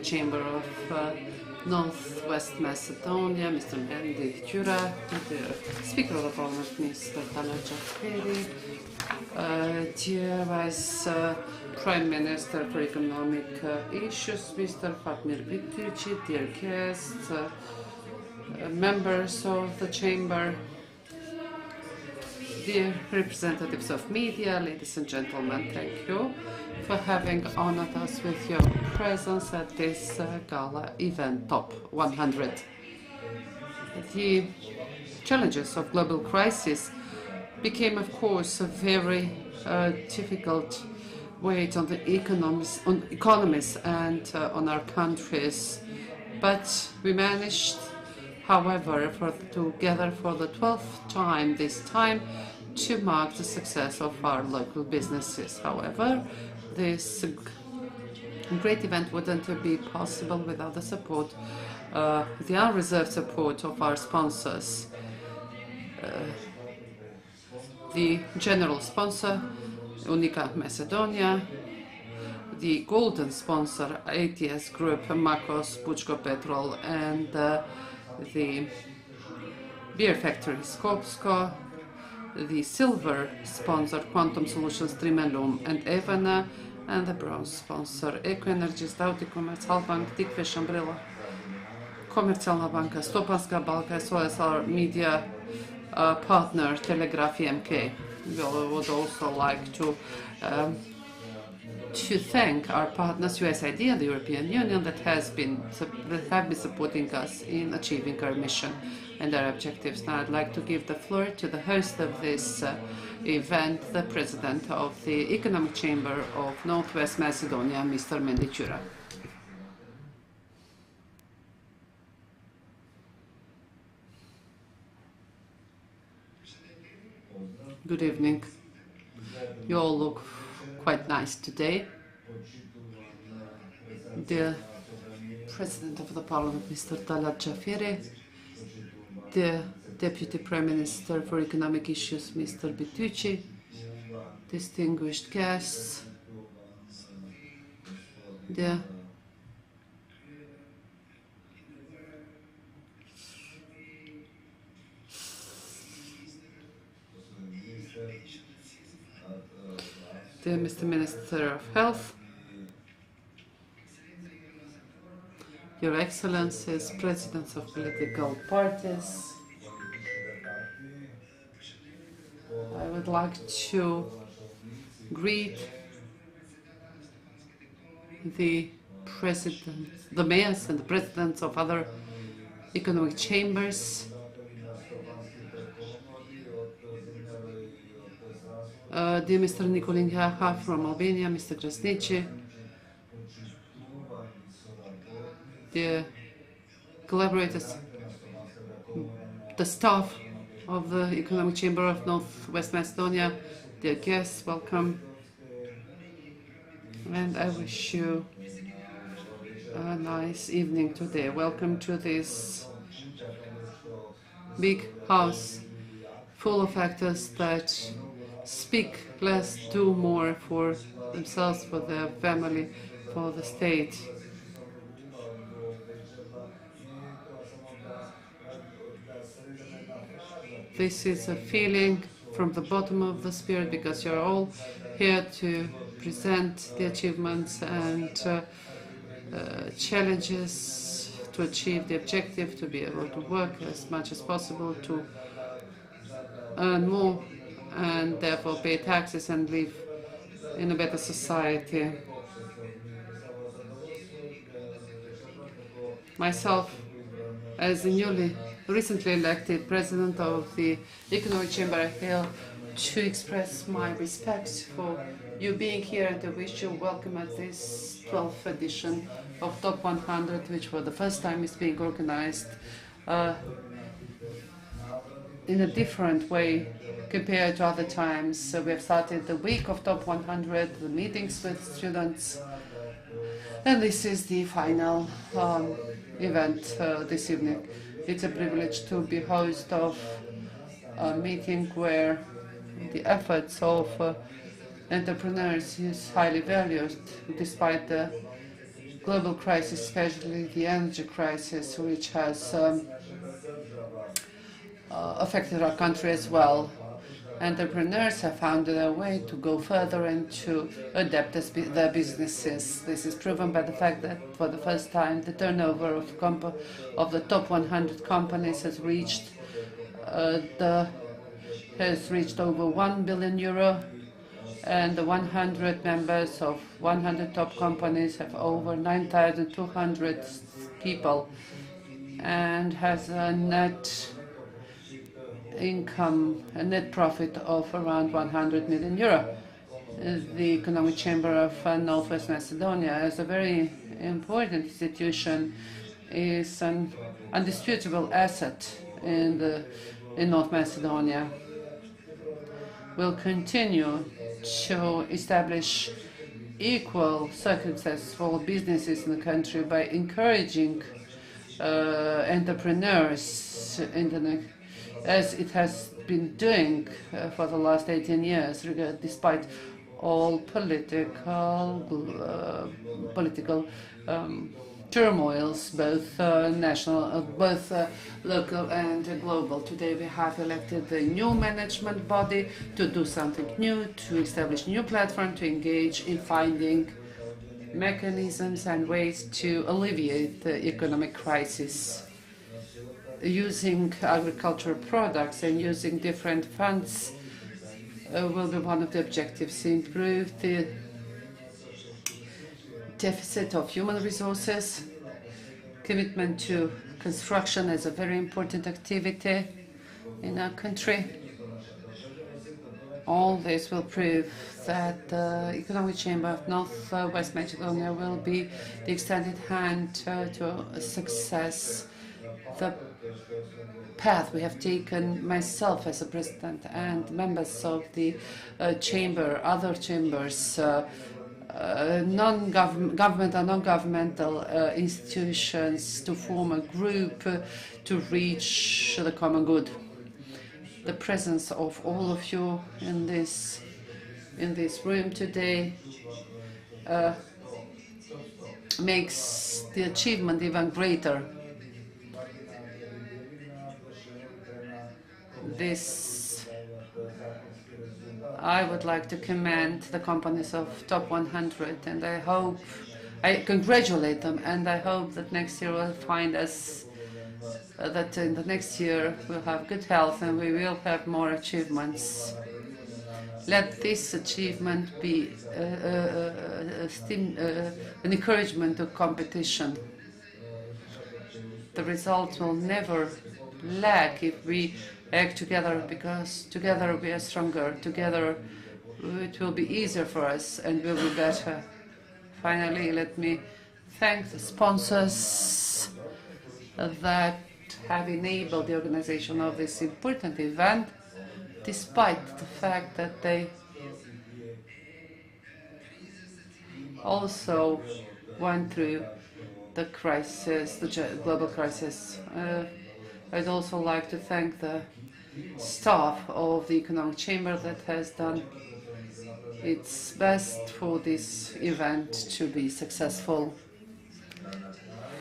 Chamber of Northwest Macedonia, Mr. Veri-Perëndimore, the Speaker of the Parliament, Mr. Veri, dear Vice Prime Minister for Economic Issues, Mr. Veri-Perëndimore, dear guests, members of the Chamber, dear representatives of media, ladies and gentlemen, thank you for having honored us with your presence at this gala event, Top 100. The challenges of global crisis became, of course, a very difficult weight on the economies and on our countries. But we managed, however, together for the 12th time this time, to mark the success of our local businesses. However, this great event wouldn't be possible without the support, the unreserved support of our sponsors. The general sponsor, Unica Macedonia, the golden sponsor, ATS Group, Makos, Pučko Petrol, and the beer factory, Skopsko, the silver sponsor, Quantum Solutions, Trimelum and Evana, and the bronze sponsor, Eko Energist, Auti Komercijalbank, Tikveš Umbrella, Komercijalna banka, Stopanska banka, as well as our media partner, Telegraph MK. We would also like to thank our partners, USAID and the European Union, that have been supporting us in achieving our mission and our objectives. Now I'd like to give the floor to the host of this event, the President of the Economic Chamber of Northwest Macedonia, Mr. Veri-Perëndimore. Good evening. You all look quite nice today. The President of the Parliament, Mr. Veri, the Deputy Prime Minister for Economic Issues, Mr. Veri, distinguished guests, the Mr. Minister of Health, Your Excellencies, Presidents of political parties. I would like to greet the mayors and the presidents of other economic chambers, dear Mr. Nikolin Jaha from Albania, Mr. Krasniqi, dear collaborators, the staff of the Economic Chamber of Northwest Macedonia, dear guests, welcome. And I wish you a nice evening today. Welcome to this big house full of actors that speak less, do more for themselves, for their family, for the state. This is a feeling from the bottom of the spirit, because you're all here to present the achievements and challenges to achieve the objective, to be able to work as much as possible, to earn more, and therefore pay taxes and live in a better society. Myself, as a recently elected President of the Economic Chamber, I feel to express my respect for you being here, and to wish you welcome at this 12th edition of Top 100, which for the first time is being organized in a different way compared to other times. So we have started the week of Top 100, the meetings with students, and this is the final event this evening. It's a privilege to be host of a meeting where the efforts of entrepreneurs is highly valued, despite the global crisis, especially the energy crisis, which has affected our country as well. Entrepreneurs have found a way to go further and to adapt their businesses. This is proven by the fact that for the first time the turnover of the top 100 companies has reached over 1 billion euro, and the 100 members of 100 top companies have over 9,200 people and has a net income, a net profit of around 100 million euro. The Economic Chamber of Northwest Macedonia, as a very important institution, is an undisputable asset in North Macedonia. Will continue to establish equal circumstances for businesses in the country by encouraging entrepreneurs as it has been doing for the last 18 years, despite all political turmoils, both local and global. Today we have elected the new management body to do something new, to establish a new platform, to engage in finding mechanisms and ways to alleviate the economic crisis. Using agricultural products and using different funds will be one of the objectives. Improve the deficit of human resources, commitment to construction as a very important activity in our country. All this will prove that the Economic Chamber of North West Macedonia will be the extended hand to success. The path we have taken, myself as a president and members of the chamber, other chambers, non-government and non-governmental institutions, to form a group to reach the common good. The presence of all of you in this room today makes the achievement even greater. I would like to commend the companies of top 100, and I congratulate them, and I hope that next year will find us, that in the next year we'll have good health and we will have more achievements. Let this achievement be an encouragement to competition. The results will never lack if we act together, because together we are stronger. Together it will be easier for us and will be better. Finally, let me thank the sponsors that have enabled the organization of this important event, despite the fact that they also went through the crisis, the global crisis. I'd also like to thank the staff of the Economic Chamber that has done its best for this event to be successful.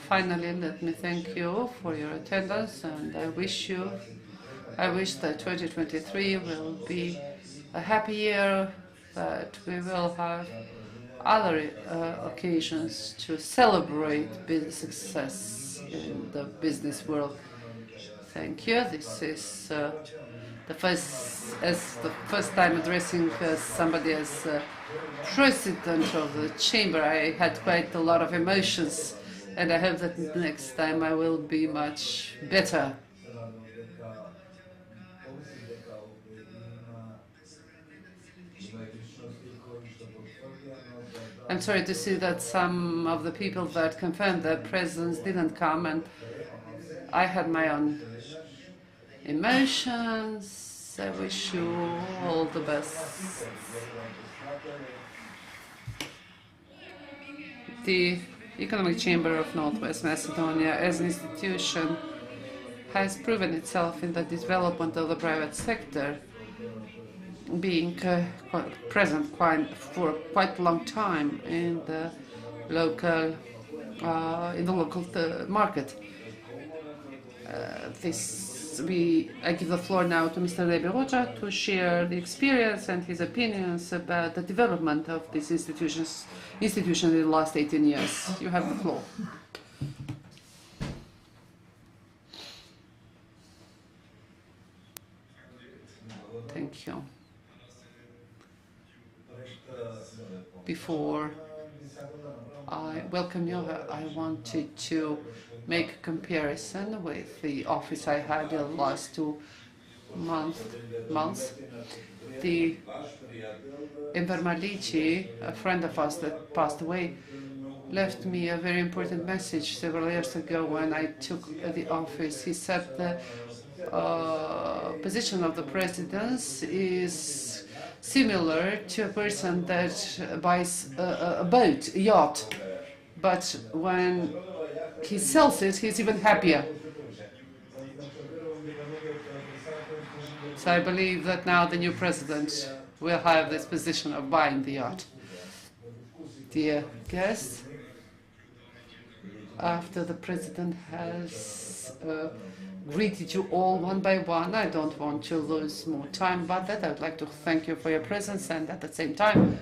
Finally, let me thank you for your attendance, and I wish that 2023 will be a happy year, that we will have other occasions to celebrate success in the business world. Thank you. This is the first time addressing somebody as president of the chamber. I had quite a lot of emotions, and I hope that next time I will be much better. I'm sorry to see that some of the people that confirmed their presence didn't come, and I had my own emotions. I wish you all the best. The Economic Chamber of Northwest Macedonia as an institution has proven itself in the development of the private sector, being present for quite a long time in the local in the local market. I give the floor now to Mr. Veri-Perëndimore to share the experience and his opinions about the development of this institution in the last 18 years. You have the floor. Thank you. Before I welcome you, I wanted to make a comparison with the office I had in the last 2 months. The Malici, a friend of us that passed away, left me a very important message several years ago when I took the office. He said the position of the president is similar to a person that buys a boat, a yacht, but when he sells it, he's even happier. So I believe that now the new president will have this position of buying the yacht. Dear guests, after the president has greeted you all one by one, I don't want to lose more time about that. I would like to thank you for your presence and at the same time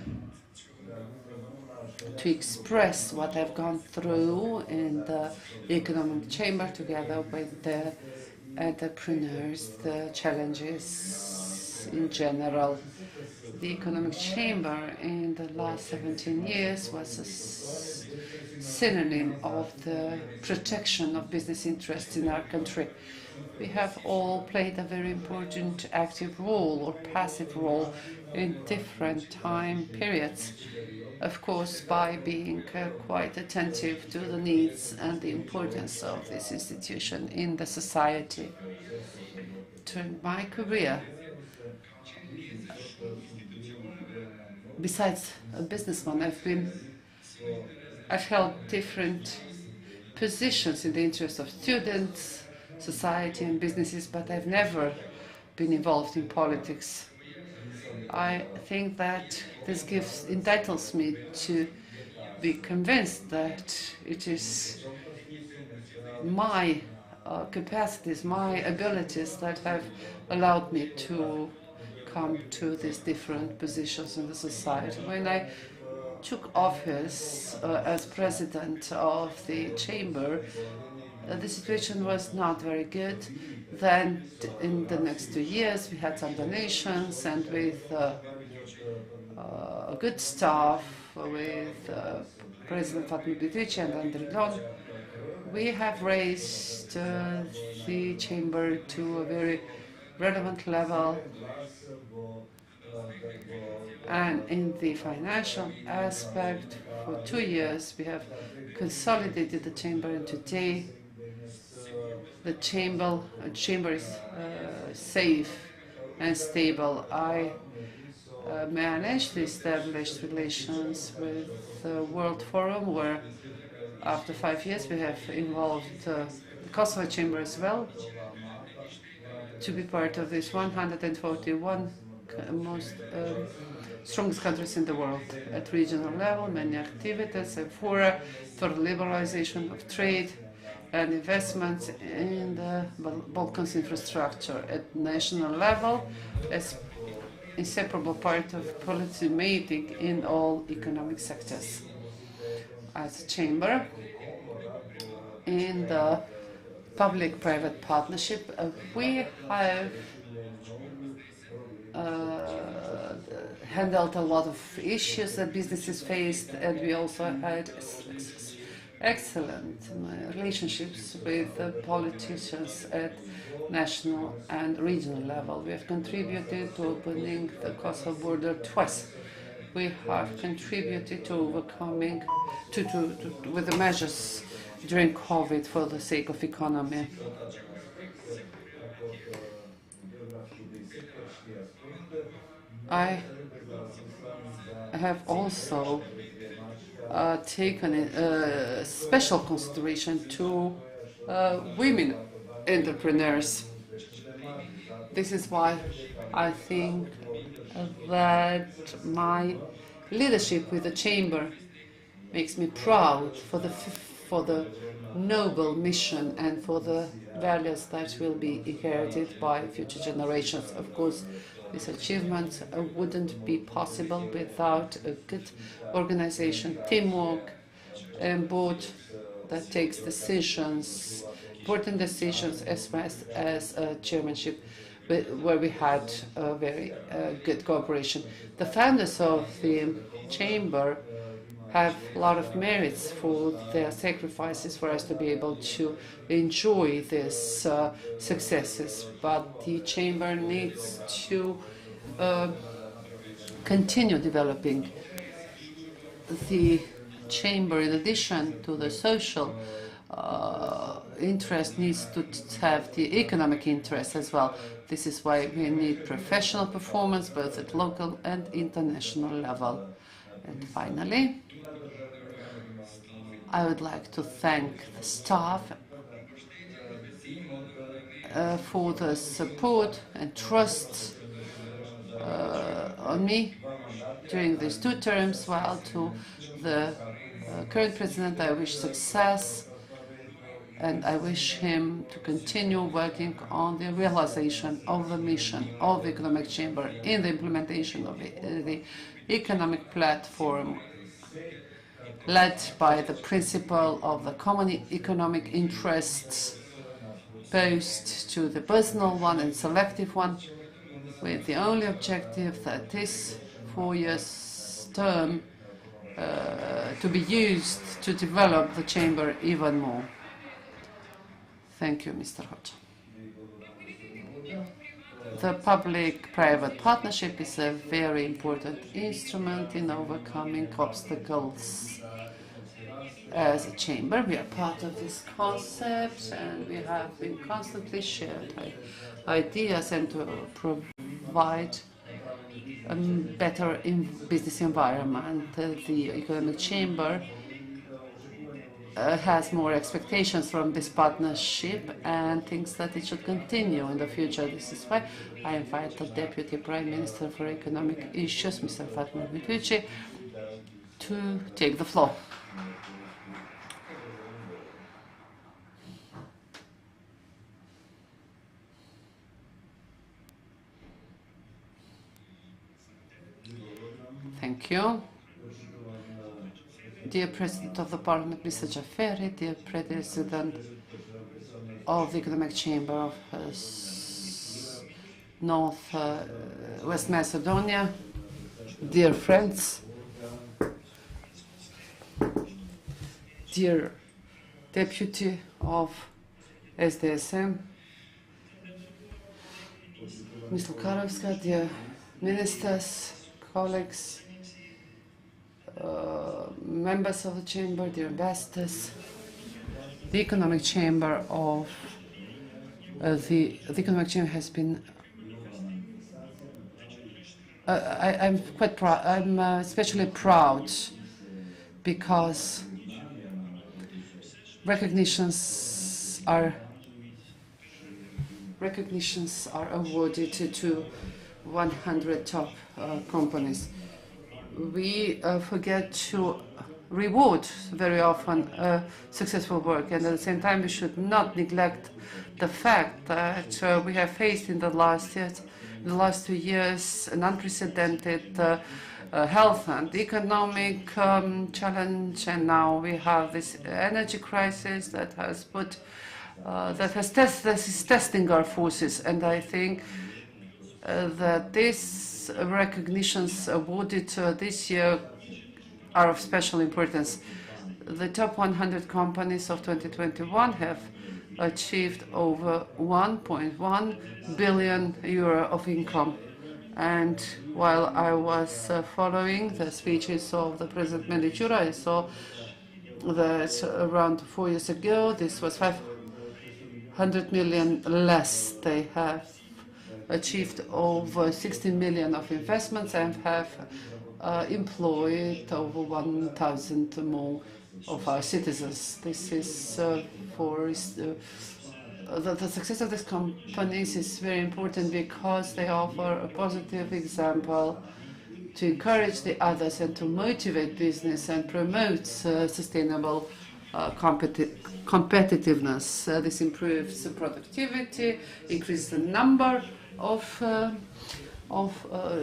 to express what I've gone through in the economic chamber together with the entrepreneurs, the challenges in general. The economic chamber in the last 17 years was a synonym of the protection of business interests in our country. We have all played a very important active role or passive role in different time periods, of course by being quite attentive to the needs and the importance of this institution in the society. During my career, besides a businessman, I've held different positions in the interest of students, society and businesses, but I've never been involved in politics. I think that this entitles me to be convinced that it is my capacities, my abilities that have allowed me to come to these different positions in the society. When I took office as president of the chamber, the situation was not very good. Then in the next 2 years we had some donations, and with a good staff, with President Fatma Bitrici and Andrilon, we have raised the chamber to a very relevant level. And in the financial aspect, for 2 years we have consolidated the chamber, and today the chamber is safe and stable. I managed the established relations with the World Forum, where after 5 years we have involved the Kosovo Chamber as well to be part of this 141 most strongest countries in the world. At regional level, many activities and fora for the liberalization of trade and investments in the Balkans infrastructure. At national level, as inseparable part of policy making in all economic sectors. As a chamber, in the public-private partnership, we have handled a lot of issues that businesses faced, and we also had excellent relationships with the politicians at national and regional level. We have contributed to opening the Kosovo border twice. We have contributed to overcoming with the measures during COVID for the sake of economy. I have also taken a special consideration to women entrepreneurs. This is why I think that my leadership with the chamber makes me proud. For the for the noble mission and for the values that will be inherited by future generations. Of course, this achievement wouldn't be possible without a good organization, teamwork, and board that takes decisions, important decisions, as well as chairmanship, where we had a very good cooperation. The founders of the chamber have a lot of merits for their sacrifices for us to be able to enjoy these successes. But the chamber needs to continue developing. The chamber, in addition to the social interest, needs to have the economic interest as well. This is why we need professional performance both at local and international level. And finally, I would like to thank the staff for the support and trust on me during these 2 terms, while to the current president I wish success, and I wish him to continue working on the realization of the mission of the Economic Chamber in the implementation of the economic platform led by the principle of the common economic interests opposed to the personal one and selective one, with the only objective that this 4-year term to be used to develop the chamber even more. Thank you, Mr. Hodge. The public-private partnership is a very important instrument in overcoming obstacles. As a chamber, we are part of this concept, and we have been constantly shared ideas and to provide a better business environment. The Economic Chamber has more expectations from this partnership and thinks that it should continue in the future. This is why I invite the Deputy Prime Minister for Economic Issues, Mr. Fatma Mitucci, to take the floor. Thank you. Dear President of the Parliament, Mr. Jaferi, dear President of the Economic Chamber of West Macedonia, dear friends, dear Deputy of SDSM, Ms. Lukarovska, dear Ministers, colleagues, members of the chamber, dear ambassadors, the Economic Chamber of the Economic Chamber has been. I'm quite proud. I'm especially proud because recognitions are awarded to 100 top companies. We forget to reward very often successful work, and at the same time we should not neglect the fact that we have faced in the last 2 years an unprecedented health and economic challenge, and now we have this energy crisis that has put is testing our forces, and I think that these recognitions awarded this year are of special importance. The top 100 companies of 2021 have achieved over 1.1 billion euro of income. And while I was following the speeches of the President Melichura, I saw that around 4 years ago, this was 500 million less. They have achieved over 16 million of investments and have employed over 1,000 more of our citizens. This is for the success of these companies is very important because they offer a positive example to encourage the others and to motivate business and promote sustainable competitiveness. This improves productivity, increases the number of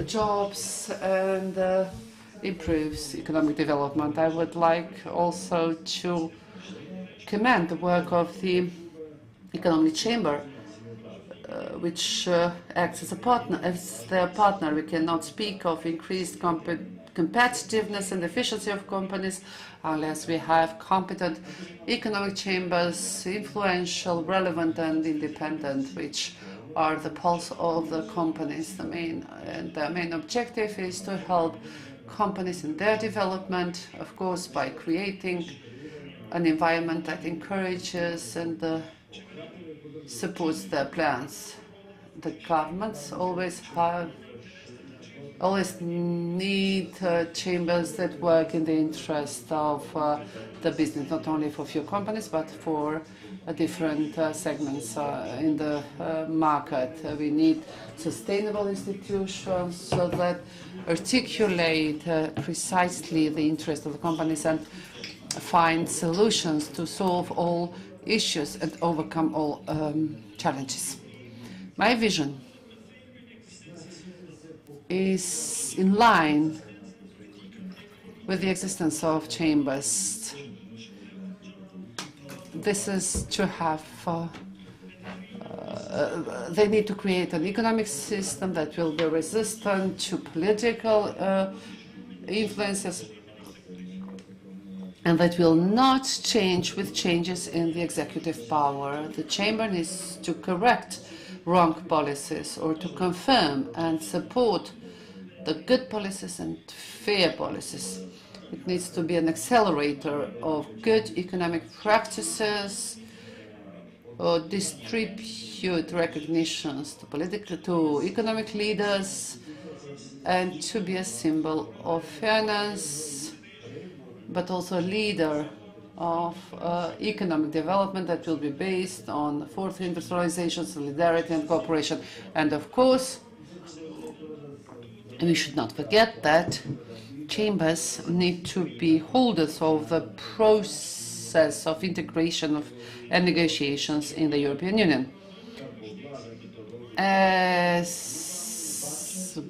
jobs, and improves economic development. I would like also to commend the work of the Economic Chamber, which acts as a partner. As their partner, we cannot speak of increased competitiveness and efficiency of companies unless we have competent economic chambers, influential, relevant, and independent, which are the pulse of the companies. The main objective is to help companies in their development, of course, by creating an environment that encourages and supports their plans. The governments always need chambers that work in the interest of the business, not only for few companies, but for different segments in the market. We need sustainable institutions so that articulate precisely the interest of the companies and find solutions to solve all issues and overcome all challenges. My vision is in line with the existence of chambers. This is to have, they need to create an economic system that will be resistant to political influences and that will not change with changes in the executive power. The chamber needs to correct wrong policies or to confirm and support the good policies and fair policies. It needs to be an accelerator of good economic practices, or distribute recognitions to economic leaders, and to be a symbol of fairness, but also a leader of economic development that will be based on fourth industrialization, solidarity, and cooperation. And of course, we should not forget that chambers need to be holders of the process of integration and negotiations in the European Union. As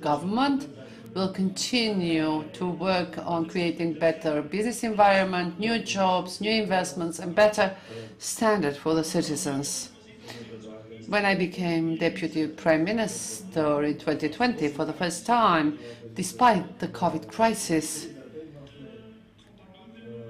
government will continue to work on creating better business environment, new jobs, new investments, and better standard for the citizens. When I became Deputy Prime Minister in 2020 for the first time, despite the COVID crisis,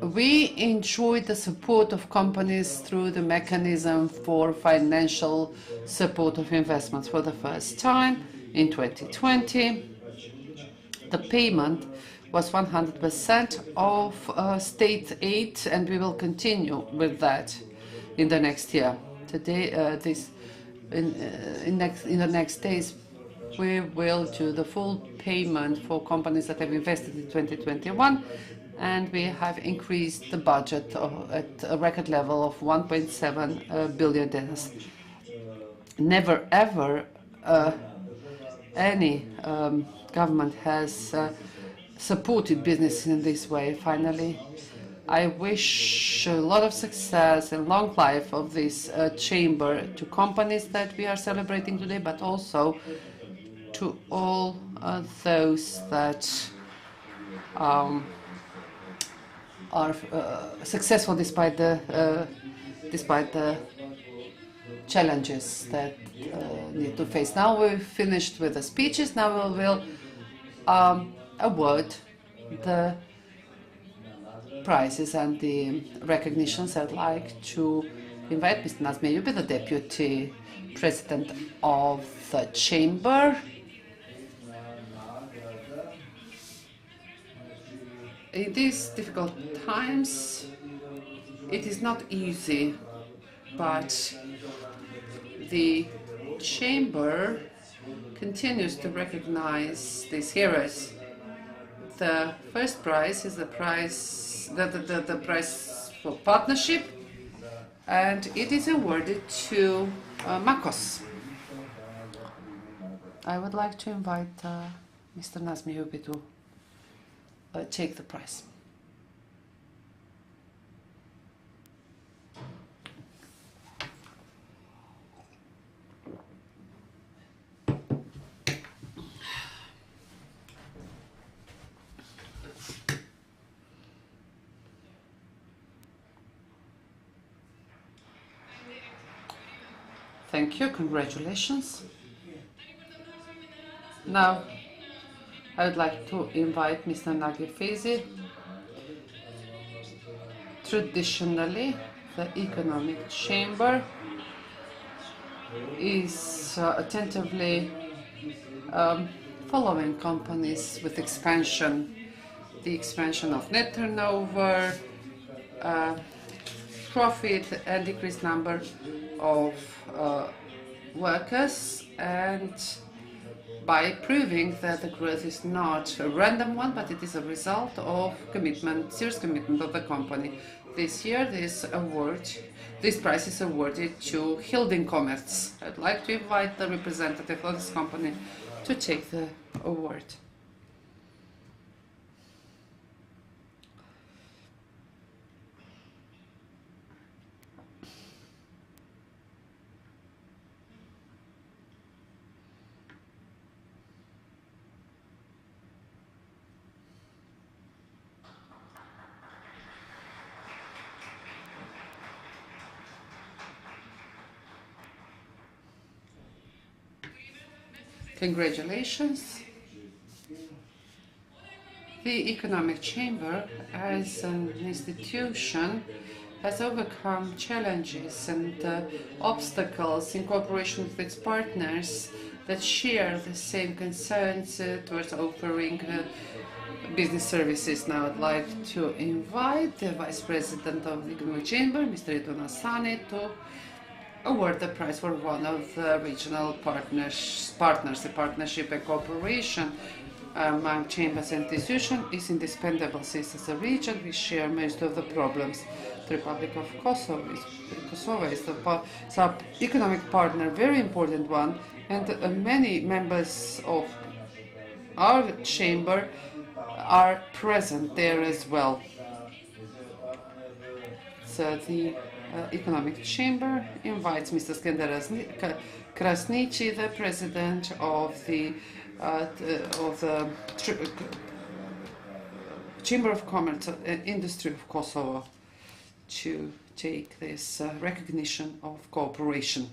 we enjoyed the support of companies through the mechanism for financial support of investments. For the first time in 2020, the payment was 100% of state aid, and we will continue with that in the next year. Today, in the next days, we will do the full payment for companies that have invested in 2021, and we have increased the budget at a record level of 1.7 billion. Never ever any government has supported business in this way. Finally, I wish a lot of success and long life of this chamber to companies that we are celebrating today, but also to all those that are successful despite the challenges that need to face. Now we've finished with the speeches. Now we will award the prizes and the recognitions. I'd like to invite Mr. Nazmeyubi, the Deputy President of the Chamber. In these difficult times, it is not easy, but the Chamber continues to recognize these heroes. The first prize is the prize, the prize for partnership, and it is awarded to Makos. I would like to invite Mr. Nazmeyubi to take the prize. Thank you, congratulations. Now, I would like to invite Mr. Nagifezi. Traditionally, the Economic Chamber is attentively following companies with expansion, the expansion of net turnover, profit, and decreased number of workers, and by proving that the growth is not a random one, but it is a result of commitment, serious commitment of the company. This year, this prize is awarded to Hilding Commerce. I'd like to invite the representative of this company to take the award. Congratulations. The Economic Chamber, as an institution, has overcome challenges and obstacles in cooperation with its partners that share the same concerns towards offering business services. Now I'd like to invite the Vice President of the Economic Chamber, Mr. Edona Sane, to award the prize for one of the regional partners. The partnership and cooperation among chambers and institutions is indispensable, since as a region we share most of the problems. The Republic of Kosovo is the economic partner, very important one, and many members of our chamber are present there as well. So the Economic Chamber invites Mr. Skender Krasniqi, the President of the Chamber of Commerce and Industry of Kosovo, to take this recognition of cooperation.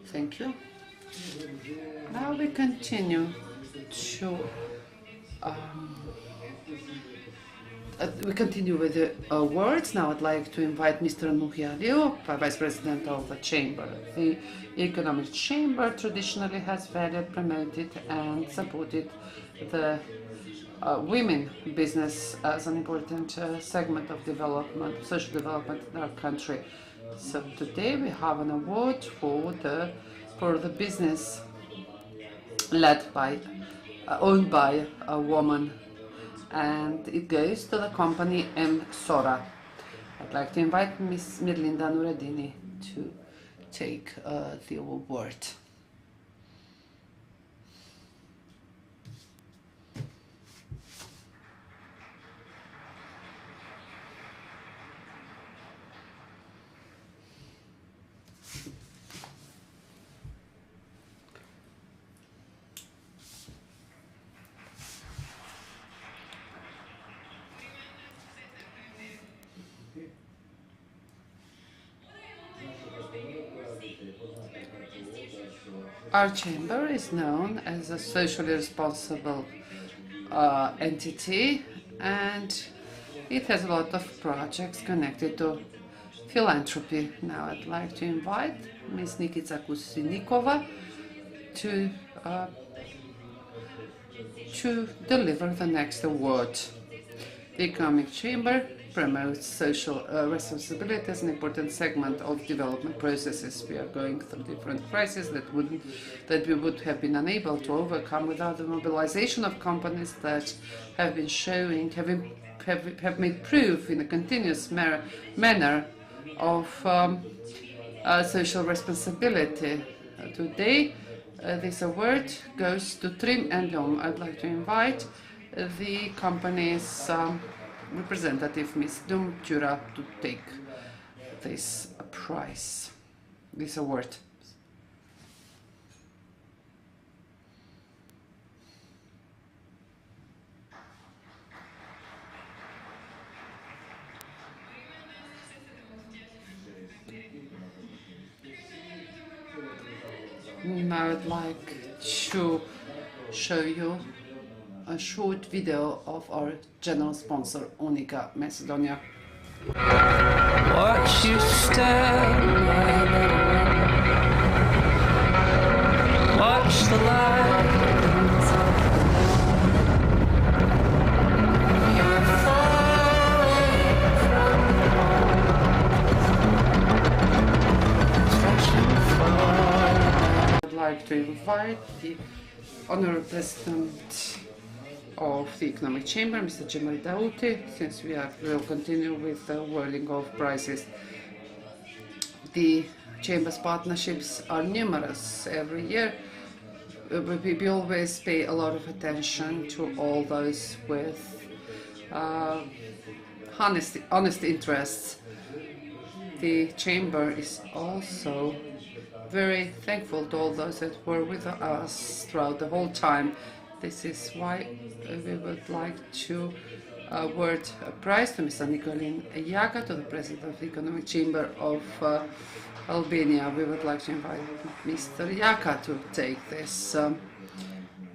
Thank you. Now we continue with the awards. Now I'd like to invite Mr. Muhialiu, Vice President of the Chamber. The Economic Chamber traditionally has valued, promoted and supported the women business as an important segment of development, social development in our country. So today we have an award for the business owned by a woman, and it goes to the company M. Sora. I'd like to invite Ms. Mirlinda Nureddini to take the award. Our chamber is known as a socially responsible entity, and it has a lot of projects connected to philanthropy. Now I'd like to invite Ms. Nikita Kusinikova to deliver the next award. The Economic Chamber promotes social responsibility as an important segment of development processes. We are going through different crises that we would have been unable to overcome without the mobilization of companies that have been showing, have made proof in a continuous manner of social responsibility. Today, this award goes to Trim and Lom. I'd like to invite the company's representative, Ms. Dumtura, to take this prize, this award. I would like to show you a short video of our general sponsor, Unica Macedonia. Watch you stand, watch the lights. You're far away from home, stretching far. I'd like to invite the Honorable President of the Economic Chamber, Mr. Cemal Dauti, since will continue with the wording of prices. The Chamber's partnerships are numerous every year. We always pay a lot of attention to all those with honest interests. The Chamber is also very thankful to all those that were with us throughout the whole time. This is why we would like to award a prize to Mr. Nikolin Jaka, to the President of the Economic Chamber of Albania. We would like to invite Mr. Jaka to take this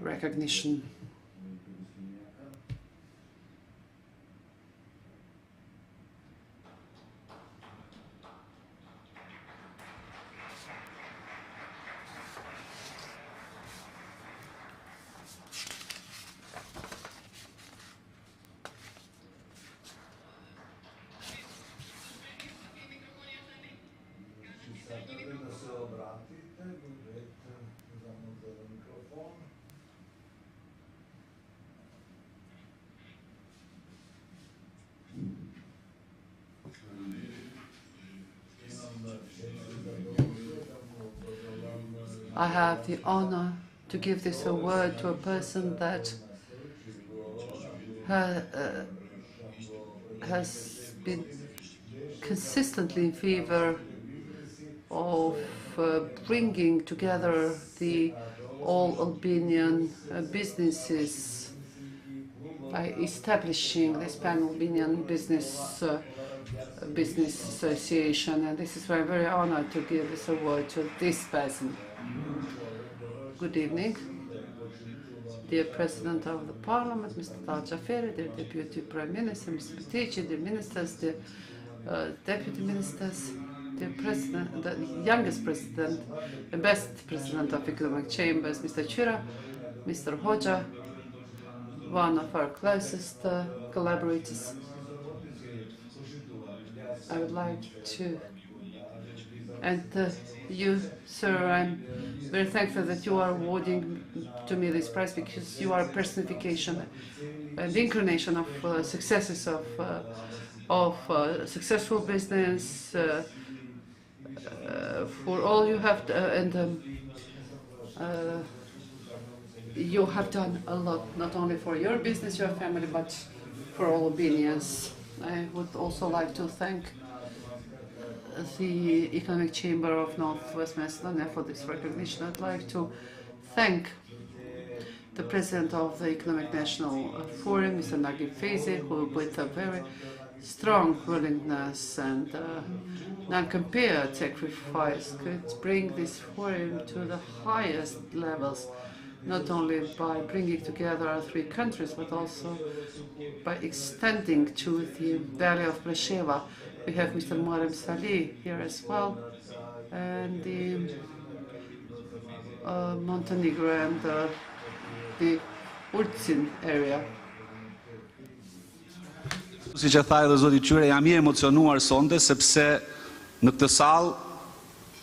recognition. I have the honor to give this award to a person that has been consistently in favor of bringing together the all Albanian businesses by establishing this Pan-Albanian Business Association, and this is why I'm very honored to give this award to this person. Good evening, dear President of the Parliament, Mr. Tal-Jaferi, dear Deputy Prime Minister, Mr. Petici, dear Ministers, dear Deputy Ministers, dear President, the youngest President, the best President of Economic Chambers, Mr. Chira, Mr. Hoxha, one of our closest collaborators. I would like to, and you, sir, I'm very thankful that you are awarding to me this prize, because you are a personification and the incarnation of successes of successful business, for all you have, you have done a lot, not only for your business, your family, but for all Albanians. I would also like to thank the Economic Chamber of Northwest Macedonia for this recognition. I'd like to thank the President of the Economic National Forum, Mr. Nagib Fezi, who with a very strong willingness and non-compared sacrifice could bring this forum to the highest levels, not only by bringing together our three countries, but also by extending to the Valley of Preševa. We have Mr. Muharrem Salih here as well, and the Montenegro and the Ulcin area. Si që tha edhe zoti Qyre, jam I emocionuar sonte sepse në këtë sallë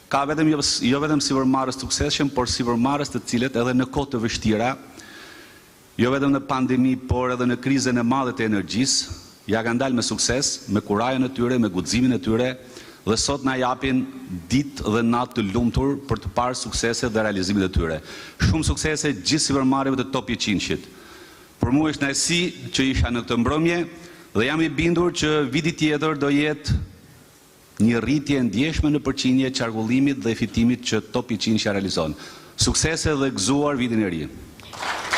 ka vetëm jo vetëm sipërmarrës të suksesshëm, por sipërmarrës të cilët edhe në kohë të vështira, jo vetëm në pandemi, por edhe në krizën e madhe të energjisë, ja kanë dalë me sukses, me kurajën e tyre, me guximin e tyre, dhe sot na japin ditë dhe natë të lumtur për të parë sukseset dhe realizimet e tyre. Shumë suksese gjithë sipërmarrjeve të Top 100-shit. Për mua është kënaqësi që isha në këtë mbrëmje dhe jam I bindur që viti tjetër do jetë një rritje e ndjeshme në përqindje e qarkullimit dhe fitimit që Top 100 realizon. Suksese dhe gëzuar vitin e ri.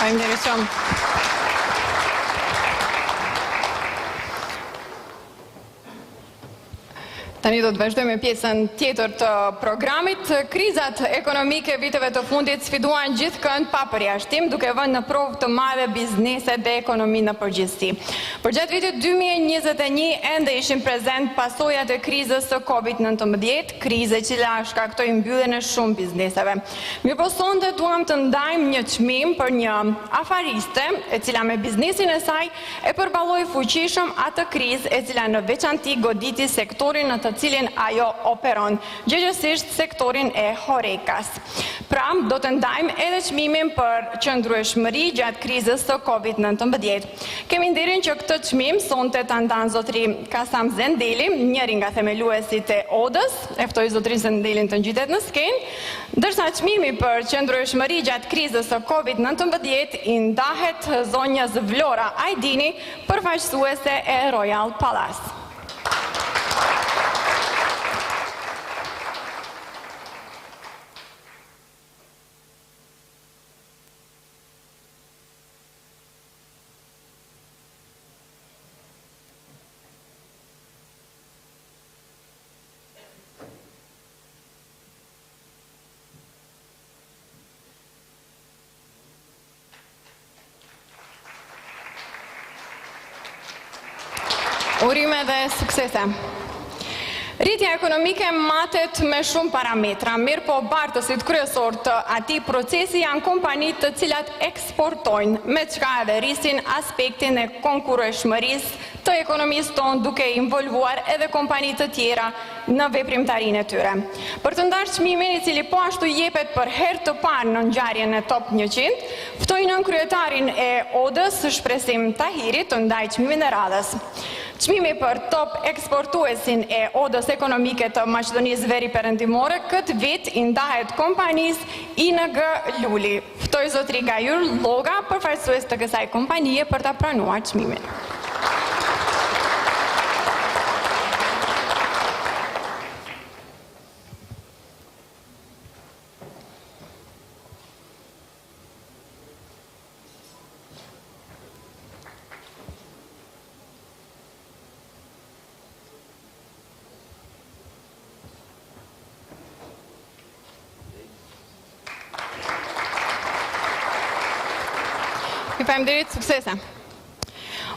Faleminderit shumë. Tani do të vazhdojmë me pjesën tjetër të programit. Krizat ekonomike viteve të fundit sfiduan gjithkënd pa përjashtim, duke vënë në provë të madhe bizneset dhe ekonominë në përgjithësi. Përgjatë vitit 2021 ende ishin prezent pasojat e krizës së COVID-19, krize që la shkaktoi mbylljen e shumë bizneseve. Mirëpo sonte duam të ndajmë një çmim për një afariste e cila me biznesin e saj e përballoi fuqishëm atë krizë e cila në veçanti goditi sektorin në të cilin ajo operon, gjëgjësisht sektorin e horekas. Pra, do të ndajmë edhe çmimin për qëndrueshmëri gjatë krizës së COVID-19. Kemi nderin që këtë çmim sonte ta ndan zotri Kasam Zendeli, njëri nga themeluesit e Odës, e ftoi zotrin Zendelin të ngjitet në skenë, ndërsa çmimi për qëndrueshmëri gjatë krizës së COVID-19 i ndahet zonjës Vlora Ajdini, përfaqësuese e Royal Palace. Urime dhe suksese. Rritja ekonomike matet me shumë parametra, mirë po bartësit kryesor të atij procesi janë kompanitë të cilat eksportojnë, me çka edhe rrisin aspektin e konkurrueshmërisë të ekonomisë tonë duke involvuar edhe kompani të tjera në veprimtarinë e tyre. Për të ndarë çmimin i cili po ashtu jepet për herë të parë në ngjarjen e Top 100, ftoi nën kryetarin e Odës, Shpresim Tahiri, të ndajë çmimin e radhës. Çmimi për top eksportuesin e Odës ekonomike të Maqedonisë Veri-Perëndimore këtë vit i ndahet kompanisë ING Luli. Ftoi zotri Gajur Lloga, përfaqësues të kësaj kompanie, për ta pranuar çmimin. Ju faleminderit, suksese.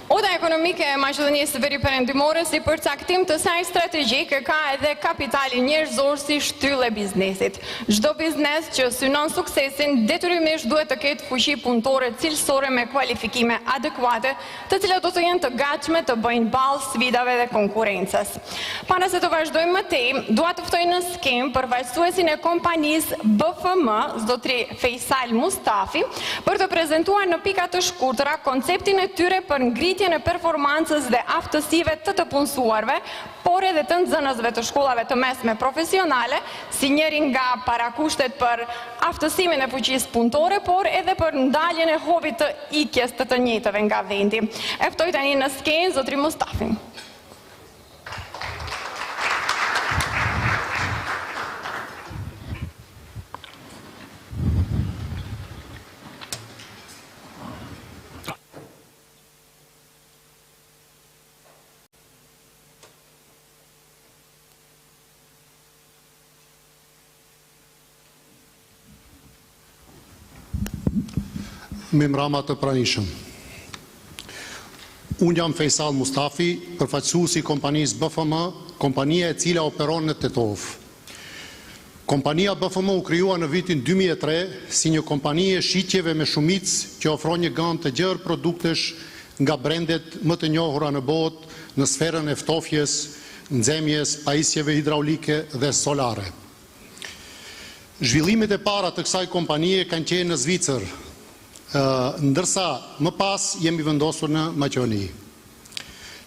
Oda ekonomike e Maqedonisë Veri-Perëndimore si përcaktim të saj strategjik ka edhe kapitalin njerëzor si shtyllë e biznesit. Çdo biznes që synon suksesin detyrimisht duhet të ketë fuqi punëtore cilësore me kualifikime adekuate, të cilat do të jenë të gatshme të bëjnë ballë sfidave dhe konkurrencës. Para se të vazhdojmë më tej, dua të ftoj në skemë përfaqësuesin e kompanisë BFM, zotri Fejsal Mustafi, për të prezantuar në pika të shkurtra konceptin e tyre për ngritjen e performancës dhe aftësive të punësuarve, por edhe të nxënësve të shkollave të mesme profesionale, si njëri nga parakushtet për aftësimin e fuqisë punëtore, por edhe për ndaljen e hovit të ikjes të njëjtëve nga vendi. E ftoj tani në skenë zotri Mustafin. Memrama të pranishëm. Unë jam Fejsal Mustafi, përfaqësuesi i kompanisë BFM, kompania e cila operon në Tetov. Kompania BFM u krijua në vitin 2003 si një kompani e shitjeve me shumicë që ofron një gamë të gjerë produktesh nga brendet më të njohura në botë në sferën e ftofjes, nxemjes, pajisjeve hidraulike dhe solare. Zhvillimet e para të kësaj kompanie kanë qenë në Zvicër, ndërsa më pas jemi vendosur në Maqedoni.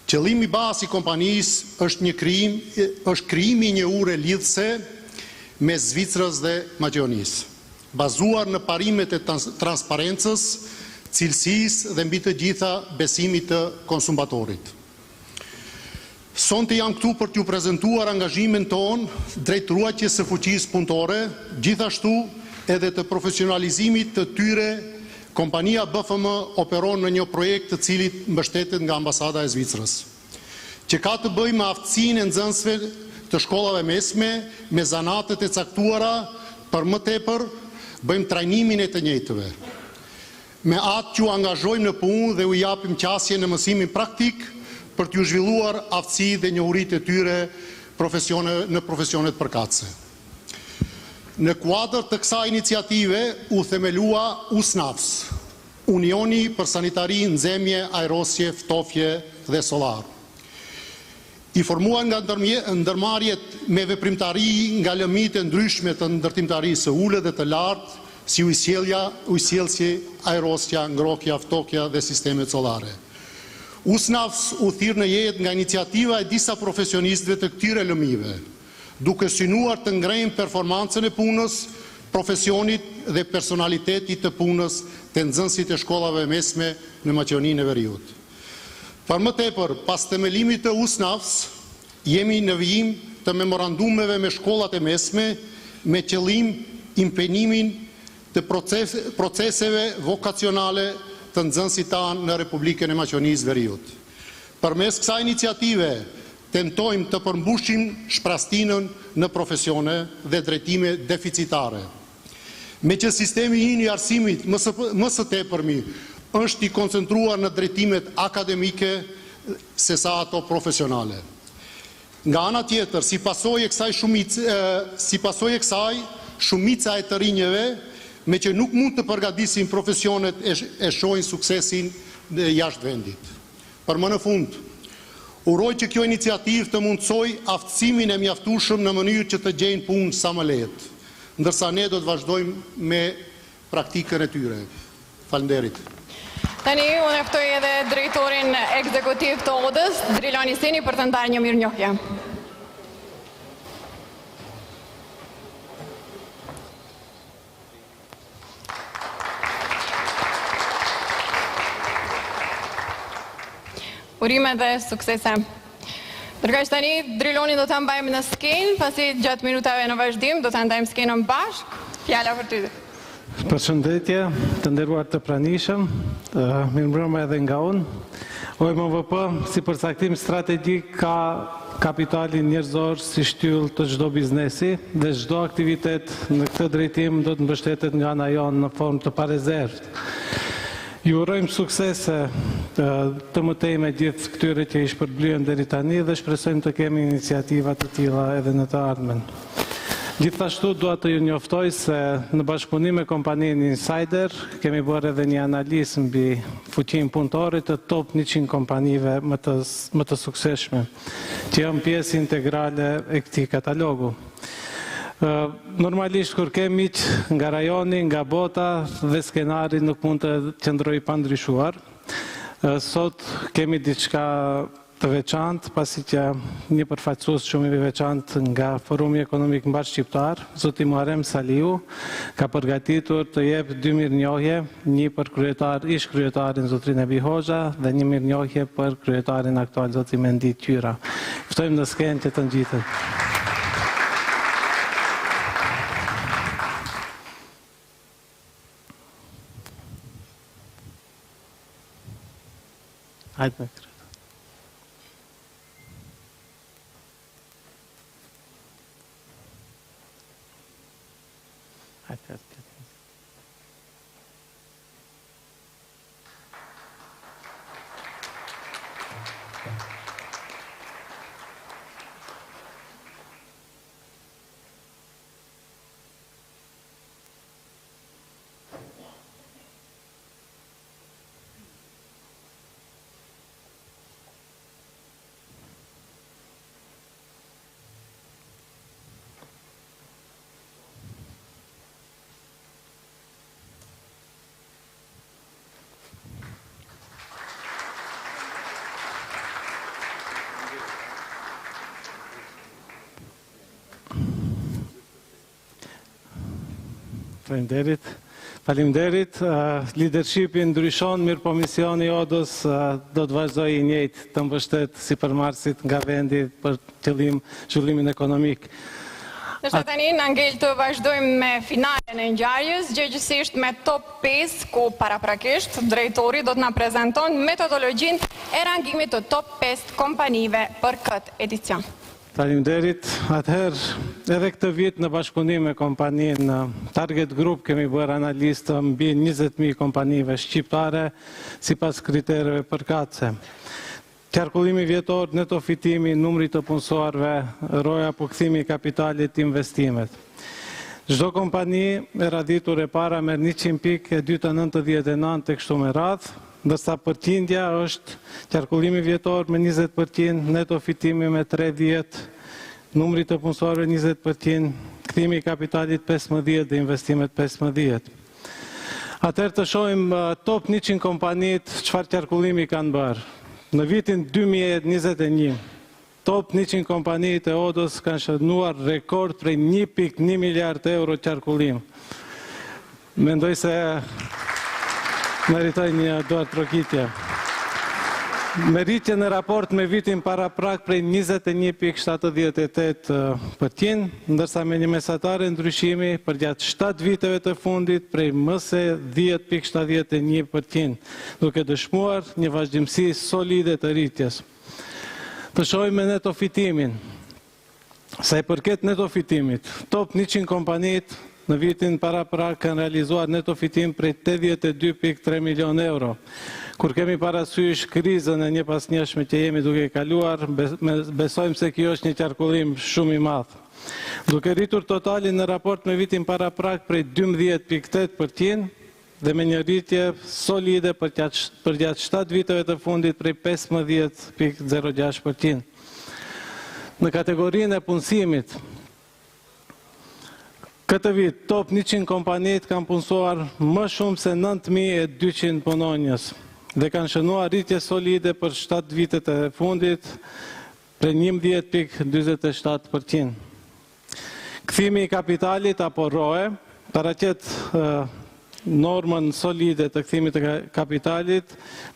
Qëllimi bazë i kompanisë është krijimi një ure lidhëse mes Zvicrës dhe Maqedonisë, bazuar në parimet e transparencës, cilësisë dhe mbi të gjitha besimit të konsumatorit. Sonte jam këtu për t'ju prezantuar angazhimin ton drejt ruajtjes së fuqisë punëtore, gjithashtu edhe të profesionalizimit të tyre. Kompania BFM operon në një projekt të cilit mbështetet nga ambasada e Zvicrës, që ka të bëjë me aftësinë e nxënësve të shkollave mesme me zanatet e caktuara, për më tepër bëjmë trajnimin e të njëjtëve. Me atë që u angazhojmë në punë dhe u japim qasje në mësimin praktik për t'ju zhvilluar aftësi dhe njohuritë e tyre në profesionet përkatëse. Në kuadër të kësaj iniciative u themelua USNAFS, Unioni për Sanitari, Nxemje, Aerosje, Ftofje dhe Solar. I formuar nga ndërmarrjet me veprimtari nga lëmit e ndryshme të ndërtimtarisë së ulët dhe të lartë, si ujësielsi, aerosja, ngrohja, ftokja dhe sistemet solare. USNAFS u thirr në jetë nga iniciativa e disa profesionistëve të këtyre lëmive, duke synuar të ngrejnë performancën e punës, profesionit dhe personalitetit të punës të nxënësit e shkollave mesme në Maqedoninë e Veriut. Për më tepër, pas themelimit të USNAFS, jemi në vijim të memorandumeve me shkollat e mesme me qëllim impenimin të proceseve vokacionale të nxënësit tanë në Republikën e Maqedonisë Veriut. Përmes kësaj iniciative, tentojmë të përmbushim shprastinën në profesione dhe drejtime deficitare. Me që sistemi i arsimit më së tepërmi është i koncentruar në drejtimet akademike se sa ato profesionale. Nga ana tjetër, si pasojë e kësaj, shumica e të rinjeve, me që nuk mund të përgatisin profesionet e shohin suksesin jashtë vendit. Për më në fund, uroj që kjo iniciativë të mundsoj aftësimin e mjaftueshëm në mënyrë që të gjejnë punë sa më lehtë, ndërsa ne do të vazhdojmë me praktikën e tyre. Faleminderit. Tani unë e ftoj edhe drejtorin ekzekutiv të ODës, Drilani Seni, për të ndarë një mirënjohje. Urime dhe suksese. Ndërkaq tani Drilonin do ta mbajmë në skenë, pasi gjatë minutave në vazhdim do ta ndajmë skenën bashk. Fjala për ty. Përshëndetje, të nderuar të pranishëm, mirëmbrëma edhe nga unë. OMVP si përcaktim strategjik ka kapitalin njerëzor si shtyllë të çdo biznesi dhe çdo aktivitet në këtë drejtim do të mbështetet nga ana jonë në formë të parezervt. Ju urojmë suksese të mëtej me gjithë këtyre që i shpërblyen deri tani dhe shpresojmë të kemi iniciativa të tilla edhe në të ardhmen. Gjithashtu dua të ju njoftoj se në bashkëpunim me kompaninë Insider kemi bërë edhe një analizë mbi fuqinë punëtore të top 100 kompanive më të suksesshme, që janë pjesë integrale e këtij katalogu. Normalisht kur kemi miq nga rajoni, nga bota dhe skenari nuk mund të qëndrojë pa ndryshuar. Sot kemi diçka të veçantë, pasi që një përfaqësues shumë i veçantë nga Forumi Ekonomik Mbar Shqiptar, zoti Muharrem Saliu, ka përgatitur të jep 2 mirënjohje, një për ish kryetarin zotrin Ebi Hoxha dhe një mirënjohje për kryetarin aktual zoti Mendi Qyra. Ftojmë në skenë që të ngjitet. Hajde me kërë. Hajde. Faleminderit. Leadershipi ndryshon, mirë po misioni i ODës do të vazhdojë i njëjtë, të mbështet sipërmarrësit nga vendi për qëllim zhvillimin ekonomik. Nështë tani në ngel të vazhdojmë me finalen e ngjarjes, gjëgjësisht me top 5, ku paraprakisht drejtori do të na prezanton metodologjinë e rangimit të top 5 kompanive për këtë edicion. Faleminderit. Atëherë, edhe këtë vit në bashkëpunim me kompaninë Target Group kemi bërë analistë mbi 20.000 kompanive shqiptare sipas kritereve përkatëse. Qarkullimi vjetor, neto fitimi, numri të punësuarve, roja apo kthimi i kapitalit, investimet. Çdo kompani e radhitur e para merr 100 pikë, e dyta 99 e kështu me radhë, ndërsa përqindja është qarkullimi vjetor me 20%, neto fitimi me 30%, numri të punësuarve 20%, kthimi i kapitalit 15% dhe investimet 15%. Atëherë të shohim top 100 kompanit çfarë qarkullimi kanë bërë. Në vitin 2021, top 100 kompanit e Odës kanë shënuar rekord prej 1.1 miliard euro qarkullim. Mendoj se meritoj një duar trokitje. Meritje në raport me vitin para prak prej 21.78%, ndërsa me një mesatare ndryshimi për gjatë 7 viteve të fundit prej mëse 10.71%, duke dëshmuar një vazhdimsi solide të rritjes. Të shohim me neto fitimin. Sa i përket neto fitimit, top 100 kompanit në vitin para prak kanë realizuar neto fitim prej 82.3 milion euro. Kur kemi parasysh krizën e një pas njëshme që jemi duke kaluar, besojmë se kjo është një qarkullim shumë i madh. Duke rritur totalin në raport me vitin para prak prej 12.8% dhe me një rritje solide për gjatë 7 viteve të fundit prej 15.06%. Në kategorinë e punësimit, këtë vit top 100 kompanit kanë punësuar më shumë se 9.200 punonjës dhe kanë shënuar rritje solide për 7 vitet e fundit prej 11.47%. Kthimi i kapitalit apo ROE, paraqet normën solide të kthimit të kapitalit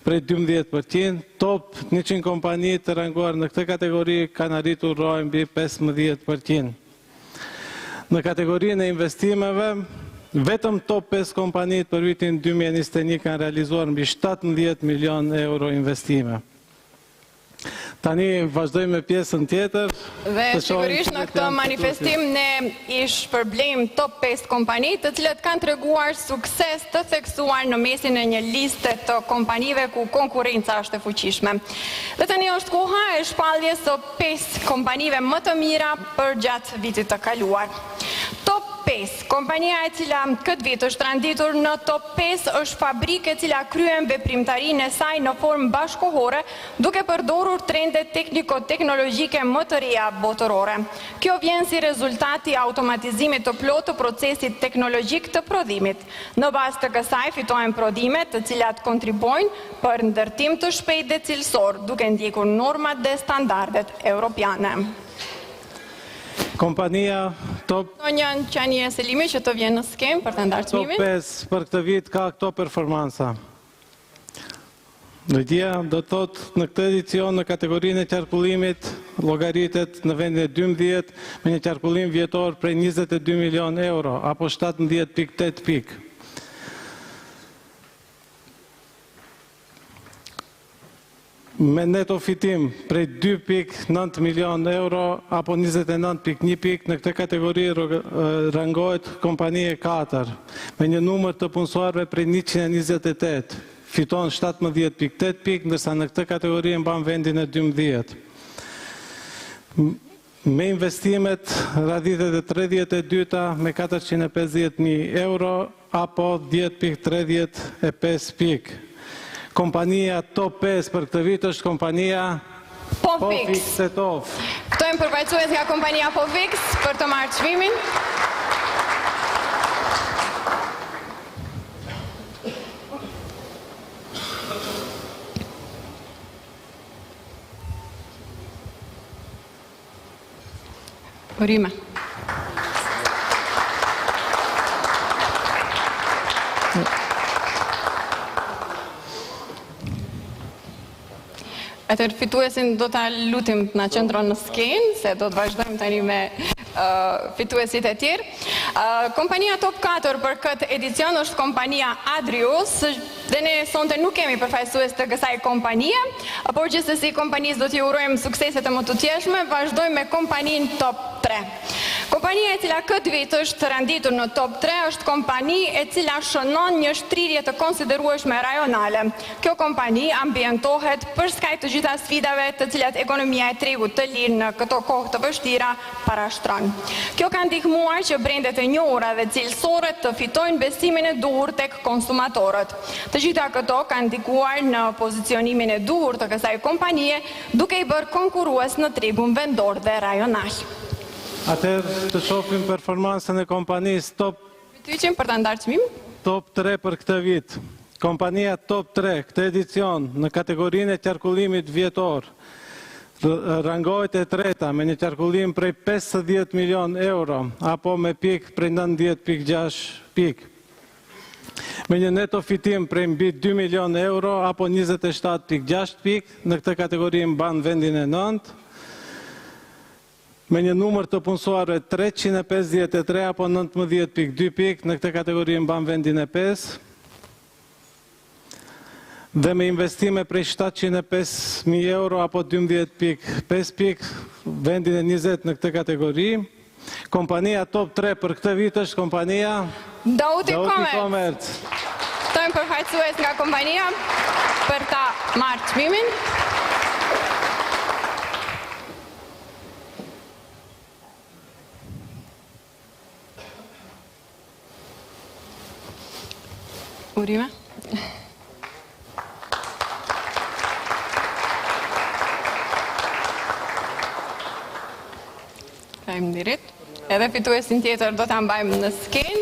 prej 12%, top 100 kompanit të ranguar në këtë kategori kanë arritur ROE mbi 15%. Në kategorinë e investimeve, vetëm top 5 kompanit për vitin 2021 kanë realizuar mbi 17 milion euro investime. Tani vazhdojmë me pjesën tjetër. Dhe sigurisht në këtë manifestim ne i shpërblejmë top 5 kompani të cilët kanë treguar sukses të theksuar në mesin e një liste të kompanive ku konkurrenca është e fuqishme. Dhe tani është koha e shpalljes së 5 kompanive më të mira për gjatë vitit të kaluar. Top 5. Kompania e cila këtë vit është randitur në top 5 është fabrikë e cila kryen veprimtarinë e saj në formë bashkohore duke përdorur trende tekniko-teknologjike më të reja botërore. Kjo vjen si rezultati i automatizimit të plotë të procesit teknologjik të prodhimit. Në bazë të kësaj fitojnë prodhime të cilat kontribuojnë për ndërtim të shpejtë dhe cilësor duke ndjekur normat dhe standardet europiane. Kompania top... Njën Qanie Selimi që të vjen në skem për të ndarë çmimin. Top 5 për këtë vit ka këto performansa. Në dje, do të thot në këtë edicion në kategorinë e qarkullimit llogaritet në vendin e 12 me një qarkullim vjetor prej 22 milion euro apo 17.8 pikë. Me neto fitim prej 2.9 milion euro apo 29.1 pikë, në këtë kategori rangohet kompanie 4 me një numër të punësuarve prej 128, fiton 17.8 pikë, ndërsa në këtë kategori mban vendin e 12. Me investimet radhitet e 32 me 450.000 euro apo 10.35 pikë. Kompania top 5 për këtë vit është kompania Pofix. Këto e përfaqësues nga kompania Pofix për të marrë çmimin. Urime. Atër fituesin do të lutim të na qëndron në skenë, se do të vazhdojmë tani me fituesit e tjerë. Kompania top 4 për këtë edicion është kompania Adrius, dhe ne sonte nuk kemi përfaqësues të kësaj kompanie, por gjithsesi kompanisë do t'i urojmë sukseset e më të tjeshme. Vazhdojmë me kompaninë top 3. Kompania e cila këtë vit është renditur në top 3 është kompani e cila shënon një shtrirje të konsiderueshme rajonale. Kjo kompani ambientohet për skaj të gjitha sfidave të cilat ekonomia e tregut të lirë në këto kohë të vështira parashtron. Kjo ka ndihmuar që brendet e njohura dhe cilësore të fitojnë besimin e duhur tek konsumatorët. Të gjitha këto kanë ndikuar në pozicionimin e duhur të kësaj kompanie, duke i bërë konkurrues në tregun vendor dhe rajonal. Atëherë të shohim performansën e kompanisë Pyetjem për ta ndarë çmim. top 3 për këtë vit. Kompania top 3 këtë edicion në kategorinë e qarkullimit vjetor rangohet e treta me një qarkullim prej 50 milion euro apo me pik prej 90.6 pik. Me një neto fitim prej mbi 2 milion euro apo 27.6 pik, në këtë kategori mban vendin e 9. Me një numër të punësuarve 353 apo 19.2 pik, në këtë kategori mban vendin e 5. Dhe me investime prej 705.000 euro apo 12.5 pik, vendin e 20 në këtë kategori. Kompania top 3 për këtë vit është kompania Dauti Commerce. Commerce. Tojmë përfaqësues nga kompania për ta marrë çmimin. Urime. Faleminderit. Edhe fituesin tjetër do ta mbajmë në skenë.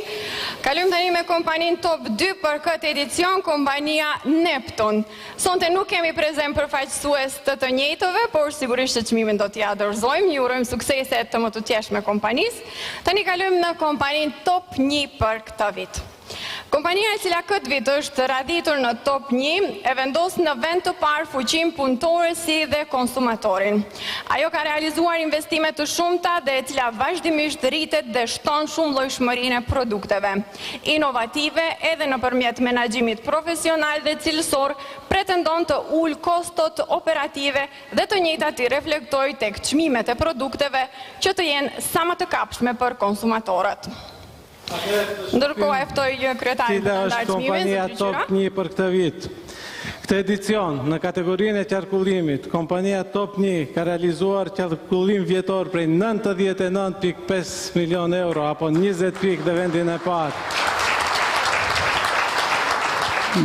Kalojmë tani me kompaninë top 2 për këtë edicion, kompania Neptun. Sonte nuk kemi prezent përfaqësues të njëjtëve, por sigurisht që çmimin do t'i dorëzojmë. Ju urojmë suksese të më të tjeshme kompanisë. Tani kalojmë në kompaninë top 1 për këtë vit. Kompania e cila këtë vit është raditur në top 1 e vendos në vend të parë fuqin punëtore si dhe konsumatorin. Ajo ka realizuar investime të shumta dhe e cila vazhdimisht rritet dhe shton shumë llojshmërinë e produkteve. Inovative edhe nëpërmjet menaxhimit profesional dhe cilësor pretendon të ul kostot operative dhe të njëjtat i reflektoj tek çmimet e produkteve që të jenë sa më të kapshme për konsumatorët. Ndërkohë e ftoj kryetarin Cila është kompania top 1 për këtë vit. Këtë edicion, në kategorinë e qarkullimit, kompania top 1 ka realizuar qarkullim vjetor prej 99.5 milion euro, apo 20 pik dhe vendin e parë.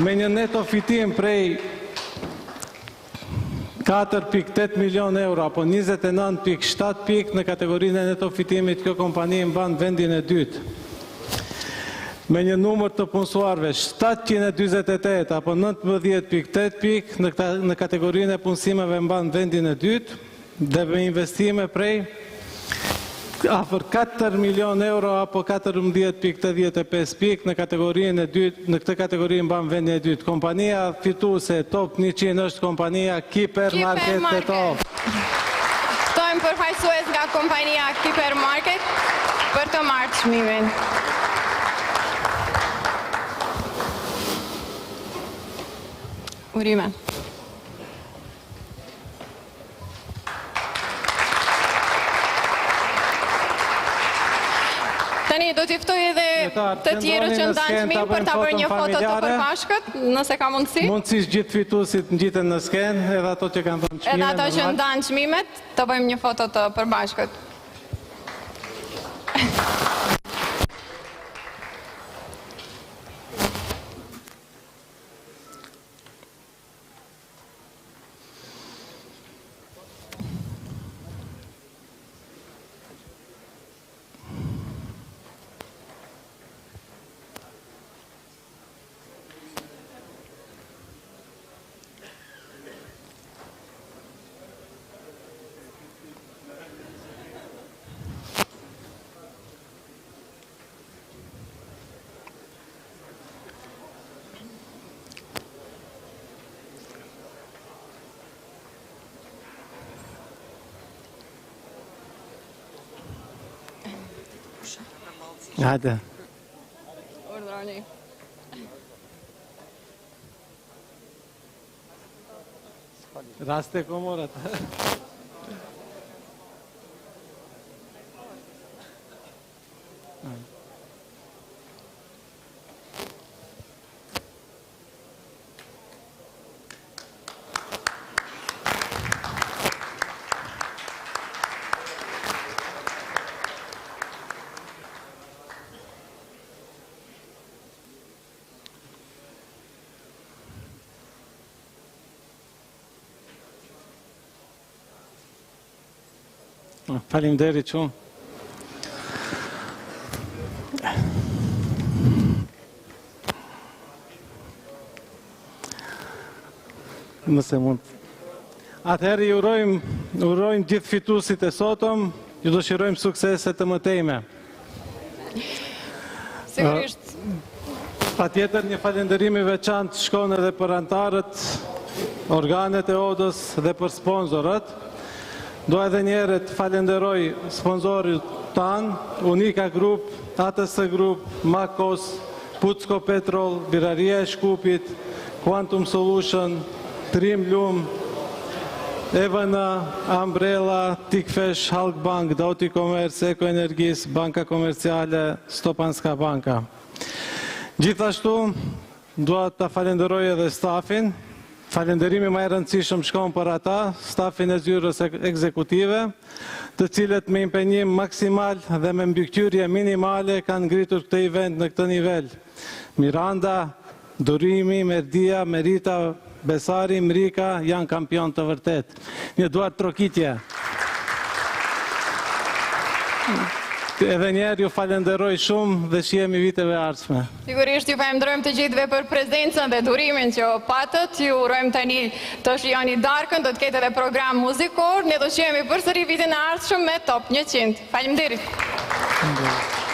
Me një neto fitim prej 4.8 milion euro, apo 29.7 pik në kategorinë e neto fitimit, kjo kompani mban vendin e dytë. Me një numër të punësuarve 728 apo 19.8 pik, në kategorinë e punësimeve mban vendin e dytë, dhe me investime prej afër 4 milion euro apo 14.85 pik, në kategorinë e dytë, në këtë kategori mban vendin e dytë. Kompania fituese top 100 është kompania Veri-Perëndimore të top. Ftojmë përfaqësues nga kompania Veri-Perëndimore për të marrë çmimin. Urime. Tani do t'i ftoj edhe të tjerët që ndanë çmim për ta bërë një foto të përbashkët, nëse ka mundësi. Mundësisht gjithë fituesit ngjiten në skenë, edhe ato që kanë dhënë çmimin. Edhe ato që ndanë çmimet, të bëjmë një foto të përbashkët. Hajde. Urdhroni. Raste komorat. Faleminderit shumë. Nëse mund. Atëherë i urojmë gjithë fituesit e sotëm, ju dëshirojmë suksese të mëtejme. Sigurisht. Patjetër një falënderim i veçantë shkon edhe për anëtarët, organet e odës dhe për sponsorët. Do edhe njerë të falenderoj sponsorit tanë, Unika Group, ATS Group, Makos, Pucko Petrol, Biraria e Shkupit, Quantum Solution, Trim Lum, EVN, Umbrella, Tikfesh, Halk Bank, Dauti Commerce, Eko Energis, Banka Komerciale, Stopanska Banka. Gjithashtu, dua të falenderoj edhe stafin. Falenderimi më i rëndësishëm shkon për ata, stafin e zyrës ekzekutive, të cilët me impenjim maksimal dhe me mbikëqyrje minimale kanë ngritur këtë event në këtë nivel. Miranda, Durimi, Merdia, Merita, Besari, Mrika janë kampion të vërtet. Një duart trokitje. Edhe njerë ju falenderoj shumë dhe shihemi viteve ardhshme. Sigurisht ju falenderojmë të gjithëve për prezencën dhe durimin që patët. Ju urojmë tani të shihoni darkën, do të ketë edhe program muzikor. Ne do shihemi përsëri vitin e ardhshëm me Top 100. Faleminderit.